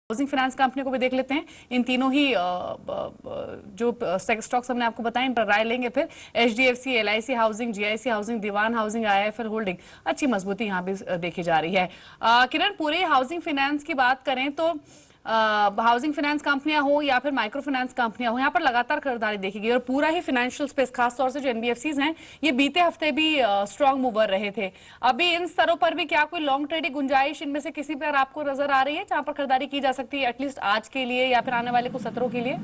Housing finance company को भी देख लेते हैं। इन तीनों ही जो स्टॉक्स हमने आपको बताए इन पर राय लेंगे। फिर HDFC, LIC housing, GIC housing, Dewan housing, IIFL holding, अच्छी मजबूती यहाँ भी देखी जा रही है। किरण, पूरे हाउसिंग फाइनेंस की बात करें तो हाउसिंग फाइनेंस कंपनियां हो या फिर माइक्रो फाइनेंस कंपनियां हो, यहाँ पर लगातार खरीदारी देखी गई और पूरा ही फाइनेंशियल स्पेस, खासतौर से जो एनबीएफसीज हैं, ये बीते हफ्ते भी स्ट्रांग मूवर रहे थे। अभी इन स्तरों पर भी क्या कोई लॉन्ग ट्रेडिंग गुंजाइश इनमें से किसी पर आपको नजर आ रही है जहां पर खरीदारी की जा सकती है, एटलीस्ट आज के लिए या फिर आने वाले कुछ सत्रों के लिए?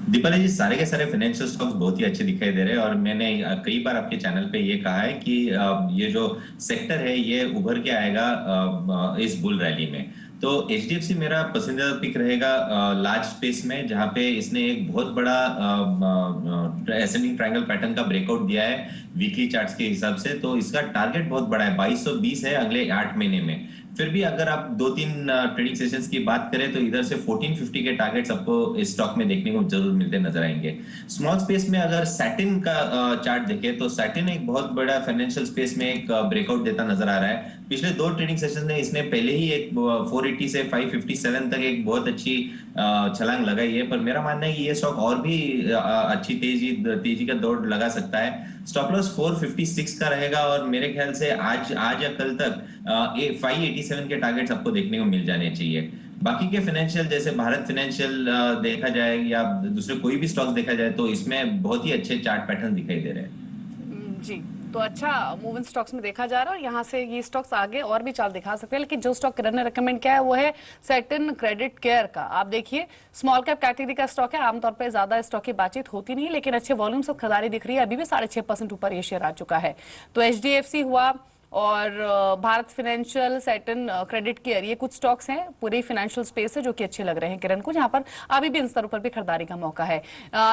दीपाली जी, सारे के सारे फाइनेंशियल स्टॉक्स बहुत ही अच्छे दिखाई दे रहे हैं और मैंने कई बार आपके चैनल पे ये कहा है कि ये जो सेक्टर है ये उभर के आएगा इस बुल रैली में। तो एचडीएफसी मेरा पसंदीदा पिक रहेगा लार्ज स्पेस में, जहां पे इसने एक बहुत बड़ा एसेंडिंग ट्रायंगल पैटर्न का ब्रेकआउट दिया है वीकली चार्ट्स के हिसाब से। तो इसका टारगेट बहुत बड़ा है, 2220 है अगले 8 महीने में। फिर भी अगर आप 2-3 ट्रेडिंग सेशंस की बात करें तो इधर से 1450 के टारगेट्स आपको इस स्टॉक में देखने को जरूर मिलते नजर आएंगे। स्मॉल स्पेस में अगर सैटिन का चार्ट देखें तो सैटिन एक बहुत बड़ा फाइनेंशियल स्पेस में एक ब्रेकआउट देता नजर आ रहा है। पिछले 2 ट्रेडिंग सेशन में इसने पहले ही एक 480 से 557 तक एक बहुत अच्छी छलांग लगाई है, पर मेरा मानना है कि ये स्टॉक और भी अच्छी तेजी का दौड़ लगा सकता है। स्टॉप लॉस 456 का रहेगा और मेरे ख्याल से आज या कल तक 587 के टारगेट्स आपको देखने को मिल जाने चाहिए। बाकी के फाइनेंशियल जैसे भारत फाइनेंशियल देखा जाए या दूसरे कोई भी स्टॉक्स देखा जाए तो इसमें बहुत ही अच्छे चार्ट पैटर्न दिखाई दे रहे हैं। जी, तो अच्छा मूव इन स्टॉक्स में देखा जा रहा है और यहाँ से ये स्टॉक्स आगे और भी चाल दिखा सकते हैं। लेकिन जो स्टॉक किरण ने रेकमेंड किया है वो है सैटिन क्रेडिट केयर का। आप देखिए, स्मॉल कैप कैटेगरी का स्टॉक है, आमतौर पर ज्यादा स्टॉक की बातचीत होती नहीं, लेकिन अच्छे वॉल्यूम से खरीदारी दिख रही है। अभी भी 6.5% ऊपर ये शेयर आ चुका है। तो एचडीएफसी हुआ और Bharat financial, satin credit care, ये कुछ स्टॉक्स हैं पूरे फाइनेंशियल स्पेस है जो कि अच्छे लग रहे हैं किरण को, जहां पर अभी भी इन स्तरों पर भी खरीदारी का मौका है।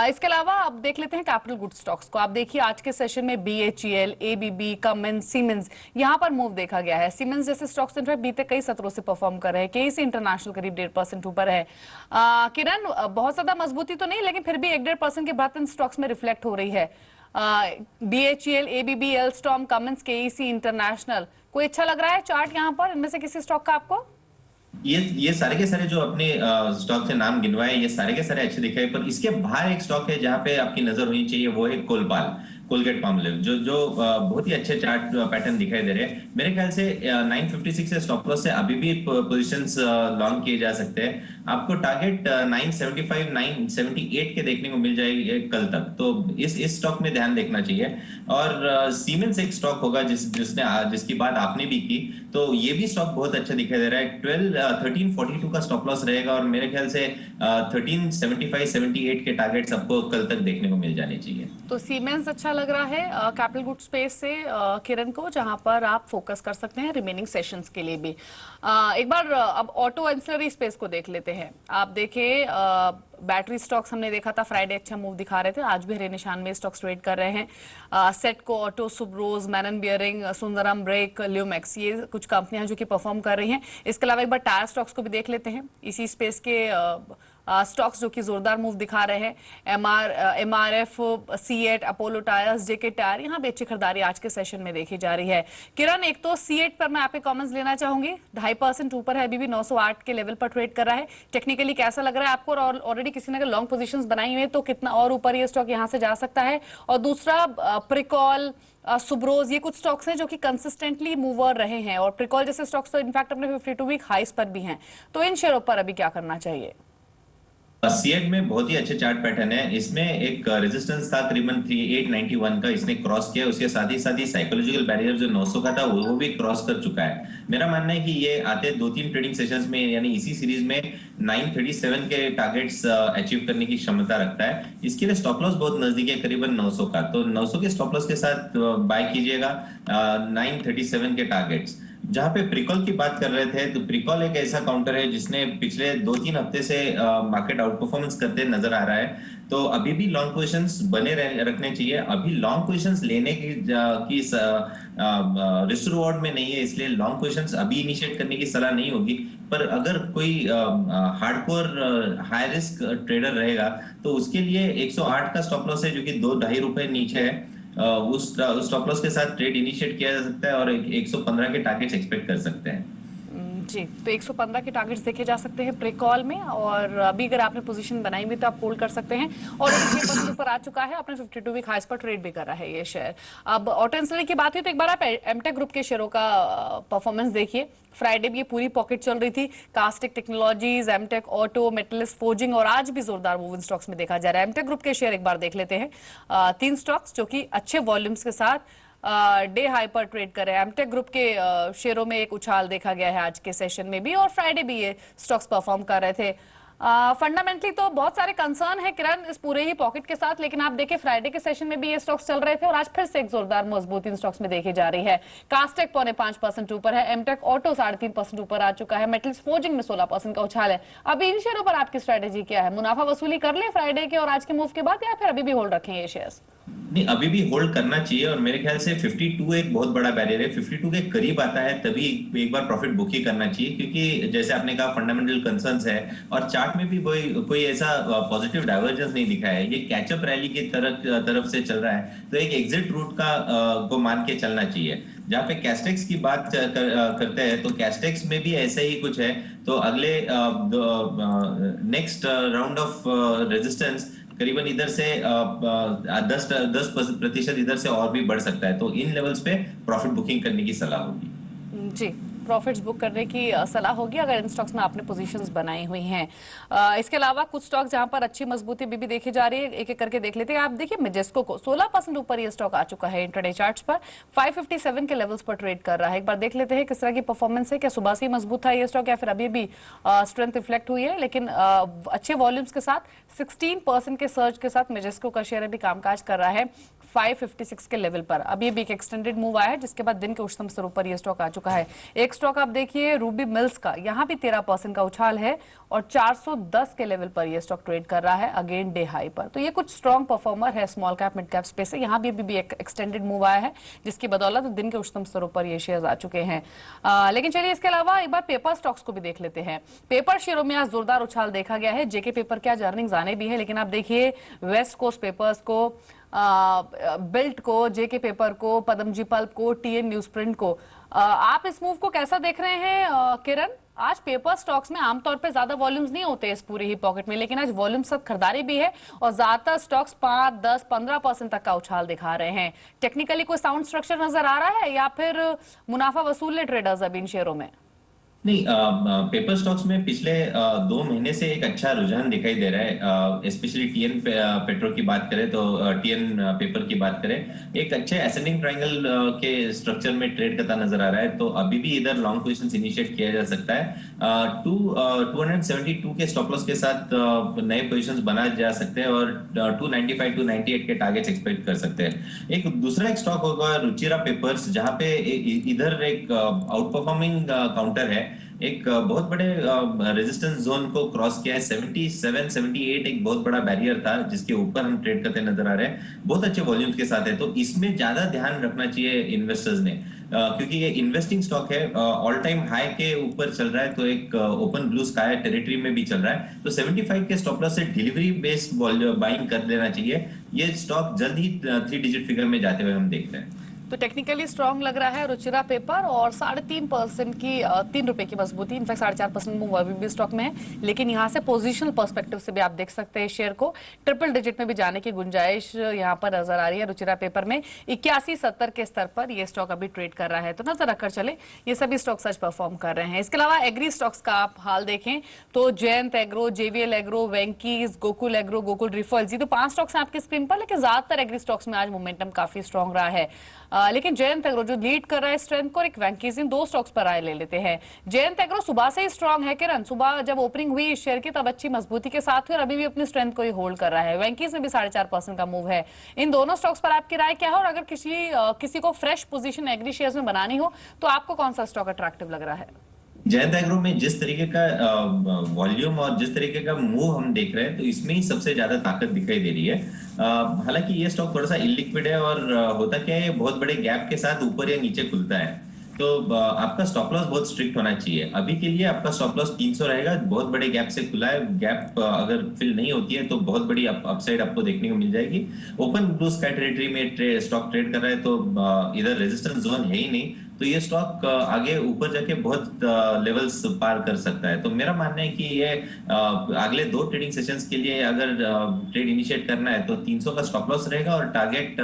इसके अलावा अब देख लेते हैं कैपिटल गुड स्टॉक्स को। आप देखिए, आज के सेशन में बीएचईएल, एबीबी, कमिंस, सीमेंस, यहां पर मूव देखा गया है। सीमेंस जैसे स्टॉक्स इनफैक्ट बीते कई सत्रों से परफॉर्म कर रहे हैं। केईसी इंटरनेशनल करीब 1.5% ऊपर है। किरण, बहुत ज्यादा मजबूती तो नहीं, लेकिन फिर भी 1-1.5% की बात इन स्टॉक्स में रिफ्लेक्ट हो रही है। BHEL, ABB, Alstom, Cummins, KEC international, कोई अच्छा लग रहा है चार्ट यहाँ पर इनमें से किसी स्टॉक का आपको? ये सारे के सारे जो अपने स्टॉक के नाम गिनवाए ये सारे के सारे अच्छे दिखाए, पर इसके बाहर एक स्टॉक है जहां पे आपकी नजर होनी चाहिए, वो है कोलगेट पाल्मोलिव, जो बहुत ही अच्छे चार्ट पैटर्न दिखाई दे रहे हैं। मेरे ख्याल से 956 से स्टॉप लॉस से अभी भी पोजीशंस लॉन्ग किए जा सकते हैं। आपको टारगेट 975 978 के देखने को मिल जाएगी कल तक, तो इस स्टॉक में ध्यान देखना चाहिए। और सीमेंस एक स्टॉक होगा जिसकी बात आपने भी की, तो ये भी स्टॉक बहुत अच्छा दिखाई दे रहा है। 1342 का स्टॉप लॉस रहेगा और मेरे ख्याल से 1375 78 के टारगेट्स आपको कल तक देखने को मिल जाने चाहिए। तो सीमेंस अच्छा लग रहा है कैपिटल गुड स्पेस से किरण को, जहां पर आप फोकस कर सकते हैं रिमेनिंग सेशंस के लिए भी। एक बार अब ऑटो एंसिलरी स्पेस को देख लेते हैं। आप देखिए, बैटरी स्टॉक्स हमने देखा था फ्राइडे अच्छा मूव दिखा रहे थे, आज भी हरे निशान में स्टॉक्स ट्रेड कर रहे हैं। Setco auto, Subros, Menon bearing, Sundaram brake, Lumax, ये कुछ कंपनियां जो कि परफॉर्म कर रही हैं। इसके अलावा एक बार टायर स्टॉक्स को भी देख लेते हैं, इसी स्पेस के स्टॉक्स जो कि जोरदार मूव दिखा रहे हैं। एमआरएफ, सीएट, अपोलो टायर्स, जेके टायर, यहाँ भी अच्छी खरीदारी आज के सेशन में देखी जा रही है। किरण, एक तो सीएट पर मैं आपके कमेंट्स लेना चाहूंगी, 2.5% ऊपर है, अभी भी 908 के लेवल पर ट्रेड कर रहा है। टेक्निकली कैसा लग रहा है आपको? और ऑलरेडी किसी ने अगर लॉन्ग पोजीशंस बनाई हुई है तो कितना और ऊपर ये स्टॉक यहाँ से जा सकता है? और दूसरा, प्रिकॉल, सुब्रोज, ये कुछ स्टॉक्स हैं जो कि कंसिस्टेंटली मूवर रहे हैं और प्रिकॉल जैसे स्टॉक्स तो इनफैक्ट अपने 52 वीक हाइस पर भी हैं। तो इन शेयरों पर अभी क्या करना चाहिए? सीएट में बहुत ही अच्छे चार्ट पैटर्न है। इसमें एक रेजिस्टेंस था करीबन 3891 का, इसने क्रॉस किया। उसके साथ ही साइकोलॉजिकल बैरियर जो 900 का था वो भी क्रॉस कर चुका है। मेरा मानना है कि ये आते 2-3 ट्रेडिंग सेशंस में यानी इसी सीरीज में 937 के टारगेट्स अचीव करने की क्षमता रखता है। इसके लिए स्टॉप लॉस बहुत नजदीक है, करीबन 900 का, तो 900 के स्टॉप लॉस के साथ बाय कीजिएगा 937 के टारगेट्स। जहां पे प्रिकॉल की बात कर रहे थे, तो प्रिकॉल एक ऐसा काउंटर है जिसने पिछले 2-3 हफ्ते से मार्केट आउट परफॉर्मेंस करते नजर आ रहा है। तो अभी भी लॉन्ग पोजीशंस बने रखने चाहिए। अभी लॉन्ग पोजीशंस लेने की रिस्क रिवॉर्ड में नहीं है, इसलिए लॉन्ग पोजीशंस अभी इनिशिएट करने की सलाह नहीं होगी। पर अगर कोई हार्डकोर हाई रिस्क ट्रेडर रहेगा तो उसके लिए 108 का स्टॉप लॉस है जो कि 2-2.5 रुपए नीचे है। उस स्टॉप लॉस के साथ ट्रेड इनिशिएट किया जा सकता है और 115 के टारगेट्स एक्सपेक्ट कर सकते हैं। जी, तो 115 के टारगेट्स देखे जा सकते हैं प्री कॉल में, और अभी अगर आपने पोजीशन बनाई हुई तो आप होल्ड कर सकते हैं। और 6% ऊपर आ चुका है, आपने 52 वीक हाईस पर ट्रेड भी कर रहा है ये शेयर। अब ऑटो एंसिलरी की बात हुई तो एक बार आप एमटेक ग्रुप के शेयरों का परफॉर्मेंस देखिए। फ्राइडे भी ये पूरी पॉकेट चल रही थी। कास्टिक technologies, Amtek auto, Metalyst forging, और आज भी जोरदार मूव इन स्टॉक्स में देखा जा रहा है। एमटेक ग्रुप के शेयर एक बार देख लेते हैं। 3 स्टॉक्स जो कि अच्छे वॉल्यूम्स के साथ डे हाई पर ट्रेड कर रहे हैं। एमटेक ग्रुप के शेयरों में एक उछाल देखा गया है आज के सेशन में भी, और फ्राइडे भी ये स्टॉक्स परफॉर्म कर रहे थे। फंडामेंटली तो बहुत सारे कंसर्न है किरण इस पूरे ही पॉकेट के साथ, लेकिन आप देखिए फ्राइडे के सेशन में भी ये स्टॉक्स चल रहे थे और आज फिर से एक जोरदार मजबूती इन स्टॉक्स में देखी जा रही है। कास्टेक 0.5% ऊपर है, एमटेक ऑटो 3.5% ऊपर आ चुका है, मेटल्स फोर्जिंग में 16% का उछाल है। अभी इन शेयरों पर आपकी स्ट्रेटेजी क्या है? मुनाफा वसूली कर ले फ्राइडे के और आज के मूव के बाद, या फिर अभी भी होल्ड रखें ये शेयर्स? नहीं, अभी भी होल्ड करना चाहिए और मेरे ख्याल से 52 एक बहुत बड़ा बैरियर है। 52 के करीब आता है तभी एक बार प्रॉफिट बुक ही करना चाहिए, क्योंकि जैसे आपने कहा फंडामेंटल कंसर्न्स है और चार्ट में भी कोई ऐसा पॉजिटिव डाइवर्जेंस नहीं दिखा है। ये कैचअप रैली की तरफ से चल रहा है, तो एक एग्जिट रूट को मान के चलना चाहिए। जहाँ पे कैस्टेक्स की बात करते हैं तो कैस्टेक्स में भी ऐसा ही कुछ है। तो अगले नेक्स्ट राउंड ऑफ रेजिस्टेंस करीबन इधर से 10% इधर से और भी बढ़ सकता है, तो इन लेवल्स पे प्रॉफिट बुकिंग करने की सलाह होगी। जी, प्रॉफिट्स बुक करने की सलाह होगी अगर इन स्टॉक्स में आपने पोजीशंस बनाई हुई हैं। इसके अलावा कुछ स्टॉक्स जहां पर अच्छी मजबूती भी देखी जा रही है, एक एक करके देख लेते हैं। आप देखिए मेजेस्को को 16% ऊपर ये स्टॉक आ चुका है इंट्राडे चार्ट्स पर, 557 के लेवल्स पर ट्रेड कर रहा है। एक बार देख लेते हैं किस तरह की परफॉर्मेंस है, क्या सुबह से ही मजबूत था ये स्टॉक या फिर अभी भी स्ट्रेंथ रिफ्लेक्ट हुई है। लेकिन अच्छे वॉल्यूम्स के साथ 16% के सर्ज के साथ मेजेस्को का शेयर अभी कामकाज कर रहा है 556 के लेवल पर। अभी भी एक एक्सटेंडेड मूव आया है जिसके बाद दिन के उच्चतम स्तर पर यह स्टॉक आ चुका है। एक स्टॉक आप देखिए रूबी मिल्स का, यहां भी 13% का उछाल है और 410 के लेवल पर यह स्टॉक ट्रेड कर रहा है अगेन डे हाई पर। तो ये कुछ स्ट्रॉन्ग परफॉर्मर है small cap mid cap space से। यहां भी एक एक्सटेंडेड मूव आया है जिसकी बदौलत दिन के उच्चतम स्तरों पर ये शेयर्स आ चुके हैं। लेकिन चलिए इसके अलावा एक बार पेपर स्टॉक्स को भी देख लेते हैं। पेपर शेयरों में आज जोरदार उछाल देखा गया है। जेके पेपर के आज अर्निंग्स आने भी है, लेकिन आप देखिए वेस्ट कोस्ट पेपर्स को, बिल्ट को, जेके पेपर को, पदमजी पल्प को, टीएन न्यूज प्रिंट को, आप इस मूव को कैसा देख रहे हैं किरण? आज पेपर स्टॉक्स में आमतौर पे ज्यादा वॉल्यूम्स नहीं होते इस पूरी ही पॉकेट में, लेकिन आज वॉल्यूम साथ खरीदारी भी है और ज्यादातर स्टॉक्स 5, 10, 15% तक का उछाल दिखा रहे हैं। टेक्निकली कोई साउंड स्ट्रक्चर नजर आ रहा है या फिर मुनाफा वसूल ले ट्रेडर्स अब इन शेयरों में? नहीं, पेपर स्टॉक्स में पिछले 2 महीने से एक अच्छा रुझान दिखाई दे रहा है। स्पेशली टीएन पेट्रो की बात करें तो टीएन पेपर की बात करें, एक अच्छे असेंडिंग ट्रायंगल के स्ट्रक्चर में ट्रेड करता नजर आ रहा है। तो अभी भी इधर लॉन्ग पोजीशंस इनिशिएट किया जा सकता है। 272 के स्टॉप लॉस के साथ नए पोजीशंस बना जा सकते हैं और 295 298 के टारगेट्स एक्सपेक्ट कर सकते हैं। एक दूसरा स्टॉक होगा रुचिरा पेपर्स, जहां पे इधर एक आउट परफॉर्मिंग काउंटर है। एक बहुत बड़े रेजिस्टेंस जोन को क्रॉस किया है। 77 78 एक बहुत बड़ा बैरियर था जिसके ऊपर हम ट्रेड करते नजर आ रहे हैं, बहुत अच्छे वॉल्यूम्स के साथ है। तो इसमें ज्यादा ध्यान रखना चाहिए इन्वेस्टर्स ने, क्योंकि ये इन्वेस्टिंग स्टॉक है, ऑल टाइम हाई के ऊपर चल रहा है, तो एक ओपन ब्लू स्काई टेरिटरी में भी चल रहा है। तो 75 के स्टॉप लॉस से डिलीवरी बेस्ड बाइंग कर लेना चाहिए। ये स्टॉक जल्द ही 3 डिजिट फिगर में जाते हुए हम देख रहे हैं। तो टेक्निकली स्ट्रांग लग रहा है रुचिरा पेपर, और 3.5% की 3 रुपए की मजबूती, इनफैक्ट 4.5% मूव अभी भी स्टॉक में है। लेकिन यहाँ से पोजीशनल पर्सपेक्टिव से भी आप देख सकते हैं शेयर को ट्रिपल डिजिट में भी जाने की गुंजाइश यहाँ पर नजर आ रही है। रुचिरा पेपर में 81-70 के स्तर पर ये स्टॉक अभी ट्रेड कर रहा है, तो नजर रखकर चले, ये सभी स्टॉक्स आज परफॉर्म कर रहे हैं। इसके अलावा एग्री स्टॉक्स का आप हाल देखें तो Jayant agro, JVL agro, Venky's, Gokul agro, Gokul Refoils, ये तो 5 स्टॉक्स हैं आपकी स्क्रीन पर, लेकिन ज्यादातर एग्री स्टॉक्स में आज मोमेंटम काफी स्ट्रॉन्ग रहा है। लेकिन जयंत एग्रो जो लीड कर रहा है स्ट्रेंथ को, और एक वेंकीज, इन 2 स्टॉक्स पर आए ले लेते हैं। जयंत एग्रो सुबह से ही स्ट्रॉन्ग है किरण, सुबह जब ओपनिंग हुई इस शेयर की तब अच्छी मजबूती के साथ हुई और अभी भी अपनी स्ट्रेंथ को ही होल्ड कर रहा है। वेंकीज में भी 4.5% का मूव है। इन दोनों स्टॉक्स पर आपकी राय क्या है? और अगर किसी को फ्रेश पोजीशन एग्री शेयर्स में बनानी हो तो आपको कौन सा स्टॉक अट्रैक्टिव लग रहा है? जयंत एग्रो में जिस तरीके का वॉल्यूम और जिस तरीके का मूव हम देख रहे हैं, तो इसमें ही सबसे ज्यादा ताकत दिखाई दे रही है। हालांकि ये स्टॉक थोड़ा सा इलिक्विड है और होता क्या है, बहुत बड़े गैप के साथ ऊपर या नीचे खुलता है, तो आपका स्टॉप लॉस बहुत स्ट्रिक्ट होना चाहिए। अभी के लिए आपका स्टॉप लॉस 300 रहेगा, बहुत बड़े गैप से खुला है, गैप अगर फिल नहीं होती है तो बहुत बड़ी अपसाइड आपको देखने को मिल जाएगी। ओपन ब्लू स्काई टेरिटरी में स्टॉक ट्रेड कर रहा है, तो इधर रेजिस्टेंस जोन है ही नहीं, तो ये स्टॉक आगे ऊपर जाके बहुत लेवल्स पार कर सकता है। तो मेरा मानना है कि ये अगले 2 ट्रेडिंग सेशंस के लिए अगर ट्रेड इनिशिएट करना है तो 300 का स्टॉप लॉस रहेगा और टारगेट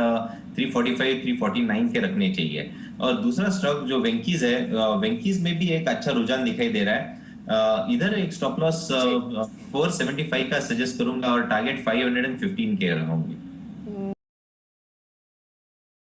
345 349 के रखने चाहिए। और दूसरा स्टॉक जो वेंकीज है, वेंकीज में भी एक अच्छा रुझान दिखाई दे रहा है। इधर एक स्टॉप लॉस जी 475 का सजेस्ट करूंगा और टारगेट 515 के होंगे।